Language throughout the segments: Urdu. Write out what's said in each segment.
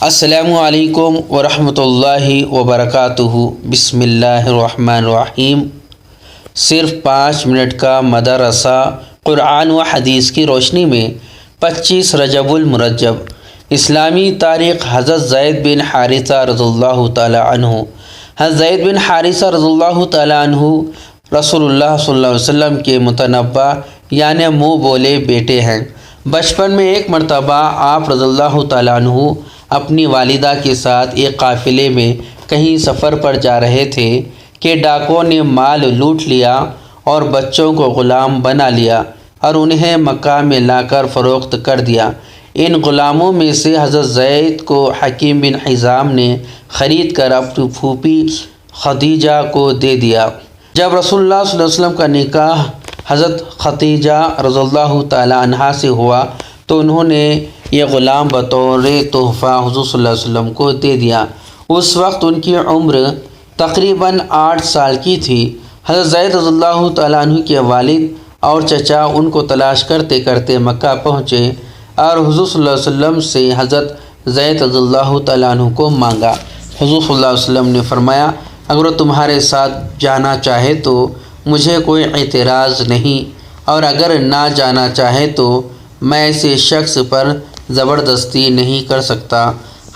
السلام علیکم ورحمۃ اللہ وبرکاتہ۔ بسم اللہ الرحمن الرحیم۔ صرف 5 منٹ کا مدرسہ قرآن و حدیث کی روشنی میں 25 رجب المرجب۔ اسلامی تاریخ۔ حضرت زید بن حارثہ رضی اللہ تعالی عنہ۔ حضرت زید بن حارثہ رضی اللہ تعالی عنہ رسول اللہ صلی اللہ علیہ وسلم کے متنبہ یعنی منہ بولے بیٹے ہیں۔ بچپن میں ایک مرتبہ آپ رضی اللہ تعالی عنہ اپنی والدہ کے ساتھ ایک قافلے میں کہیں سفر پر جا رہے تھے کہ ڈاکوؤں نے مال لوٹ لیا اور بچوں کو غلام بنا لیا اور انہیں مکہ میں لا کر فروخت کر دیا۔ ان غلاموں میں سے حضرت زید کو حکیم بن حزام نے خرید کر اپنی پھوپھی خدیجہ کو دے دیا۔ جب رسول اللہ صلی اللہ علیہ وسلم کا نکاح حضرت خدیجہ رضی اللہ تعالی عنہا سے ہوا تو انہوں نے یہ غلام بطور تحفہ حضور صلی اللہ علیہ وسلم کو دے دیا۔ اس وقت ان کی عمر تقریباً 8 سال کی تھی۔ حضرت زید رضی اللہ تعالیٰ عنہ کے والد اور چچا ان کو تلاش کرتے کرتے مکہ پہنچے اور حضور صلی اللہ علیہ وسلم سے حضرت زید رضی اللہ تعالیٰ عنہ کو مانگا۔ حضور صلی اللہ علیہ وسلم نے فرمایا، اگر وہ تمہارے ساتھ جانا چاہے تو مجھے کوئی اعتراض نہیں، اور اگر نہ جانا چاہے تو میں ایسے شخص پر زبردستی نہیں کر سکتا۔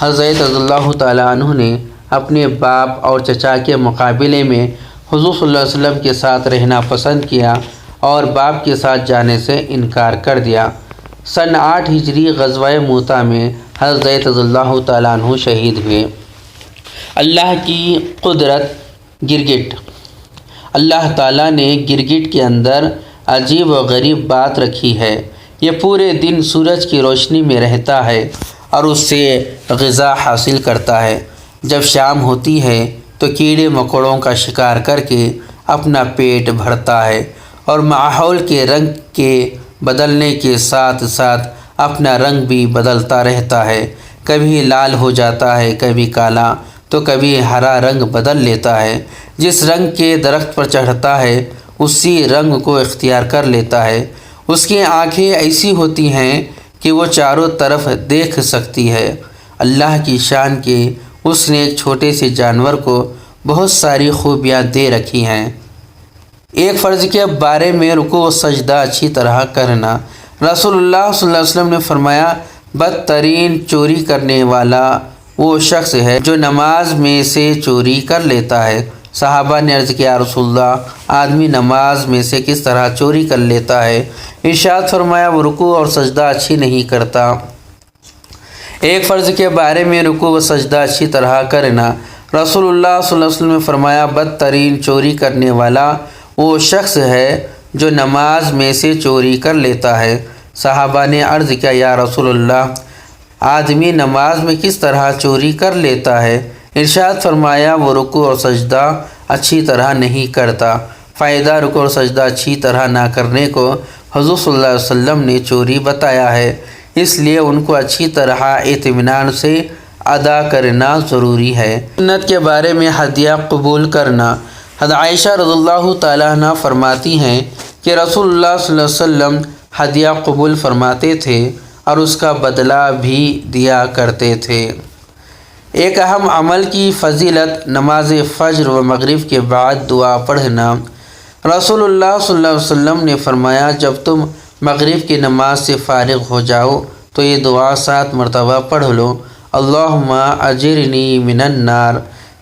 حضرت زید رضی اللہ تعالیٰ عنہ نے اپنے باپ اور چچا کے مقابلے میں حضور صلی اللہ علیہ وسلم کے ساتھ رہنا پسند کیا اور باپ کے ساتھ جانے سے انکار کر دیا۔ سن 8 ہجری غزوہ موتہ میں حضرت زید رضی اللہ تعالیٰ عنہ شہید ہوئے۔ اللہ کی قدرت۔ گرگٹ۔ اللہ تعالیٰ نے گرگٹ کے اندر عجیب و غریب بات رکھی ہے۔ یہ پورے دن سورج کی روشنی میں رہتا ہے اور اس سے غذا حاصل کرتا ہے۔ جب شام ہوتی ہے تو کیڑے مکوڑوں کا شکار کر کے اپنا پیٹ بھرتا ہے اور ماحول کے رنگ کے بدلنے کے ساتھ ساتھ اپنا رنگ بھی بدلتا رہتا ہے۔ کبھی لال ہو جاتا ہے، کبھی کالا، تو کبھی ہرا رنگ بدل لیتا ہے۔ جس رنگ کے درخت پر چڑھتا ہے اسی رنگ کو اختیار کر لیتا ہے۔ اس کی آنکھیں ایسی ہوتی ہیں کہ وہ چاروں طرف دیکھ سکتی ہے۔ اللہ کی شان کہ اس نے ایک چھوٹے سے جانور کو بہت ساری خوبیاں دے رکھی ہیں۔ ایک فرض کے بارے میں رکوع و سجدہ اچھی طرح کرنا۔ رسول اللہ صلی اللہ علیہ وسلم نے فرمایا، بدترین چوری کرنے والا وہ شخص ہے جو نماز میں سے چوری کر لیتا ہے۔ صحابہ نے عرض کیا، رسول اللہ، آدمی نماز میں سے کس طرح چوری کر لیتا ہے؟ ارشاد فرمایا، وہ رکوع اور سجدہ اچھی نہیں کرتا۔ ایک فرض کے بارے میں رکوع و سجدہ اچھی طرح کرنا۔ رسول اللہ صلی اللہ علیہ وسلم نے فرمایا، بدترین چوری کرنے والا وہ شخص ہے جو نماز میں سے چوری کر لیتا ہے۔ صحابہ نے عرض کیا، یا رسول اللہ، آدمی نماز میں کس طرح چوری کر لیتا ہے؟ ارشاد فرمایا، وہ رکوع اور سجدہ اچھی طرح نہیں کرتا۔ فائدہ رکوع اور سجدہ اچھی طرح نہ کرنے کو حضور صلی اللہ علیہ وسلم نے چوری بتایا ہے، اس لیے ان کو اچھی طرح اطمینان سے ادا کرنا ضروری ہے۔ سنت کے بارے میں ہدیہ قبول کرنا۔ حضرت عائشہ رضی اللہ تعالیٰ عنہ فرماتی ہیں کہ رسول اللہ صلی اللہ علیہ وسلم ہدیہ قبول فرماتے تھے اور اس کا بدلہ بھی دیا کرتے تھے۔ ایک اہم عمل کی فضیلت، نماز فجر و مغرب کے بعد دعا پڑھنا۔ رسول اللہ صلی اللہ علیہ وسلم نے فرمایا، جب تم مغرب کی نماز سے فارغ ہو جاؤ تو یہ دعا 7 مرتبہ پڑھ لو، اللہم اجرنی من النار۔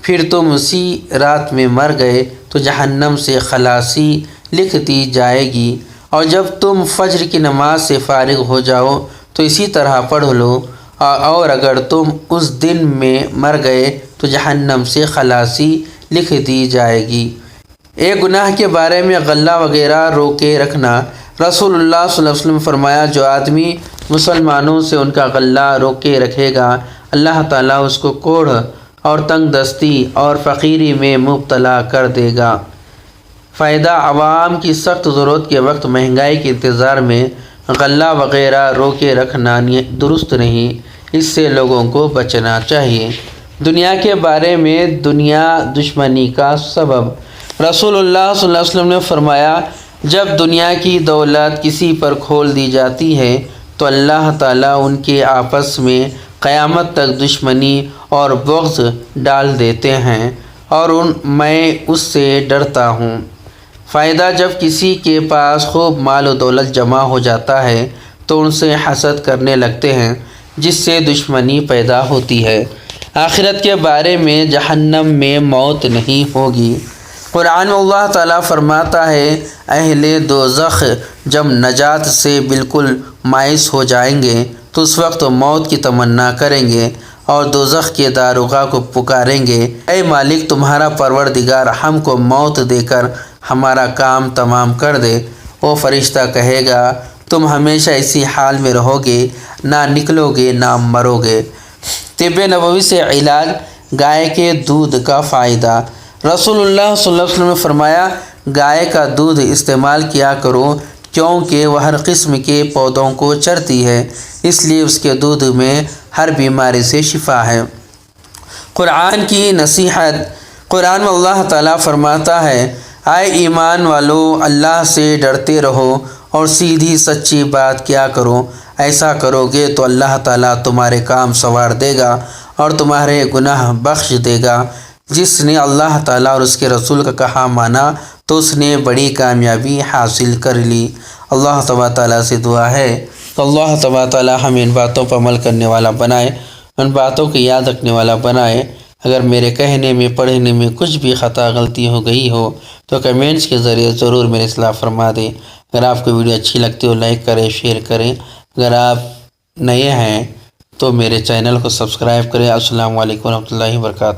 پھر تم اسی رات میں مر گئے تو جہنم سے خلاصی لکھ دی جائے گی، اور جب تم فجر کی نماز سے فارغ ہو جاؤ تو اسی طرح پڑھ لو، اور اگر تم اس دن میں مر گئے تو جہنم سے خلاصی لکھ دی جائے گی۔ ایک گناہ کے بارے میں غلہ وغیرہ روکے رکھنا۔ رسول اللہ صلی اللہ علیہ وسلم فرمایا، جو آدمی مسلمانوں سے ان کا غلہ روکے رکھے گا، اللہ تعالیٰ اس کو کوڑھ اور تنگ دستی اور فقیری میں مبتلا کر دے گا۔ فائدہ، عوام کی سخت ضرورت کے وقت مہنگائی کے انتظار میں غلہ وغیرہ روکے رکھنا درست نہیں، اس سے لوگوں کو بچنا چاہیے۔ دنیا کے بارے میں دنیا دشمنی کا سبب۔ رسول اللہ صلی اللہ علیہ وسلم نے فرمایا، جب دنیا کی دولت کسی پر کھول دی جاتی ہے تو اللہ تعالیٰ ان کے آپس میں قیامت تک دشمنی اور بغض ڈال دیتے ہیں اور میں اس سے ڈرتا ہوں۔ فائدہ: جب کسی کے پاس خوب مال و دولت جمع ہو جاتا ہے تو ان سے حسد کرنے لگتے ہیں، جس سے دشمنی پیدا ہوتی ہے۔ آخرت کے بارے میں: جہنم میں موت نہیں ہوگی۔ قرآن میں اللہ تعالیٰ فرماتا ہے، اہل دوزخ جب نجات سے بالکل مایوس ہو جائیں گے تو اس وقت موت کی تمنا کریں گے اور دوزخ کے داروغہ کو پکاریں گے، اے مالک تمہارا پروردگار ہم کو موت دے کر ہمارا کام تمام کر دے۔ وہ فرشتہ کہے گا، تم ہمیشہ اسی حال میں رہو گے، نہ نکلو گے نہ مرو گے۔ طب نبوی سے علاج: گائے کے دودھ کا فائدہ۔ رسول اللہ صلی اللہ علیہ وسلم نے فرمایا، گائے کا دودھ استعمال کیا کرو کیونکہ وہ ہر قسم کے پودوں کو چرتی ہے، اس لیے اس کے دودھ میں ہر بیماری سے شفا ہے۔ قرآن کی نصیحت۔ قرآن میں اللہ تعالیٰ فرماتا ہے، اے ایمان والو اللہ سے ڈرتے رہو اور سیدھی سچی بات کیا کرو، ایسا کرو گے تو اللہ تعالیٰ تمہارے کام سنوار دے گا اور تمہارے گناہ بخش دے گا۔ جس نے اللہ تعالیٰ اور اس کے رسول کا کہا مانا تو اس نے بڑی کامیابی حاصل کر لی۔ اللہ تبارک تعالیٰ سے دعا ہے تو اللہ تبارک تعالیٰ ہمیں ان باتوں پر عمل کرنے والا بنائے، ان باتوں کو یاد رکھنے والا بنائے۔ اگر میرے کہنے میں پڑھنے میں کچھ بھی خطا غلطی ہو گئی ہو تو کمنٹس کے ذریعے ضرور میرے اصلاح فرما دیں۔ اگر آپ کو ویڈیو اچھی لگتی ہو لائک کریں، شیئر کریں۔ اگر آپ نئے ہیں تو میرے چینل کو سبسکرائب کریں۔ السلام علیکم ورحمۃ اللہ وبرکاتہ۔